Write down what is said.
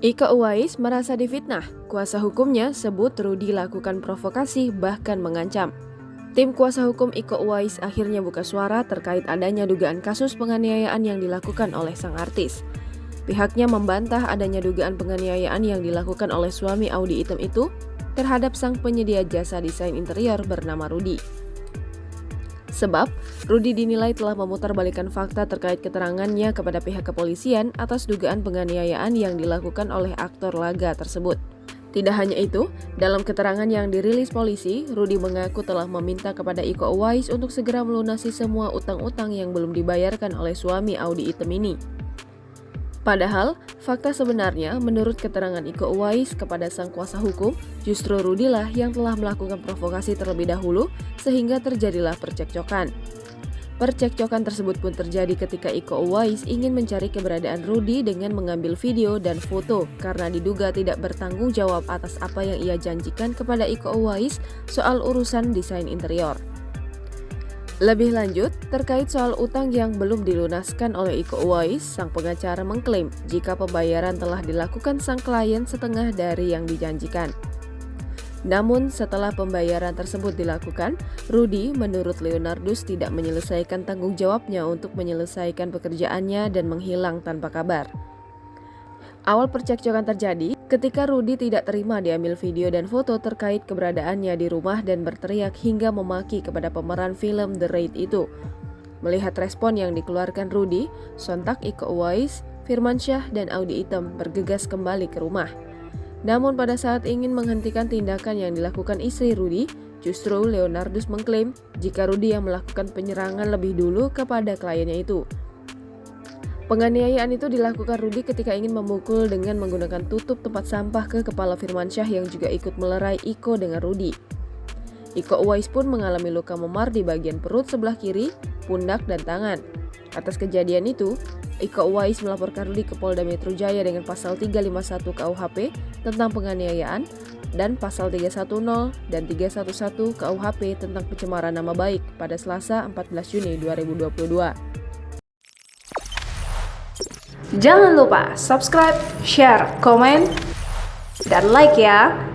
Iko Uwais merasa difitnah. Kuasa hukumnya sebut Rudy lakukan provokasi bahkan mengancam. Tim kuasa hukum Iko Uwais akhirnya buka suara terkait adanya dugaan kasus penganiayaan yang dilakukan oleh sang artis. Pihaknya membantah adanya dugaan penganiayaan yang dilakukan oleh suami Audy Item itu terhadap sang penyedia jasa desain interior bernama Rudy. Sebab, Rudy dinilai telah memutarbalikkan fakta terkait keterangannya kepada pihak kepolisian atas dugaan penganiayaan yang dilakukan oleh aktor laga tersebut. Tidak hanya itu, dalam keterangan yang dirilis polisi, Rudy mengaku telah meminta kepada Iko Uwais untuk segera melunasi semua utang-utang yang belum dibayarkan oleh suami Audy Item ini. Padahal, fakta sebenarnya menurut keterangan Iko Uwais kepada sang kuasa hukum, justru Rudy lah yang telah melakukan provokasi terlebih dahulu sehingga terjadilah percekcokan. Percekcokan tersebut pun terjadi ketika Iko Uwais ingin mencari keberadaan Rudy dengan mengambil video dan foto karena diduga tidak bertanggung jawab atas apa yang ia janjikan kepada Iko Uwais soal urusan desain interior. Lebih lanjut, terkait soal utang yang belum dilunaskan oleh Iko Uwais, sang pengacara mengklaim jika pembayaran telah dilakukan sang klien setengah dari yang dijanjikan. Namun, setelah pembayaran tersebut dilakukan, Rudy menurut Leonardus tidak menyelesaikan tanggung jawabnya untuk menyelesaikan pekerjaannya dan menghilang tanpa kabar. Awal percekcokan terjadi ketika Rudy tidak terima diambil video dan foto terkait keberadaannya di rumah dan berteriak hingga memaki kepada pemeran film The Raid itu. Melihat respon yang dikeluarkan Rudy, sontak Iko Uwais, Firmansyah, dan Audy Item bergegas kembali ke rumah. Namun pada saat ingin menghentikan tindakan yang dilakukan istri Rudy, justru Leonardus mengklaim jika Rudy yang melakukan penyerangan lebih dulu kepada kliennya itu. Penganiayaan itu dilakukan Rudy ketika ingin memukul dengan menggunakan tutup tempat sampah ke kepala Firmansyah yang juga ikut melerai Iko dengan Rudy. Iko Uwais pun mengalami luka memar di bagian perut sebelah kiri, pundak, dan tangan. Atas kejadian itu, Iko Uwais melaporkan Rudy ke Polda Metro Jaya dengan pasal 351 KUHP tentang penganiayaan dan pasal 310 dan 311 KUHP tentang pencemaran nama baik pada Selasa 14 Juni 2022. Jangan lupa subscribe, share, komen, dan like ya!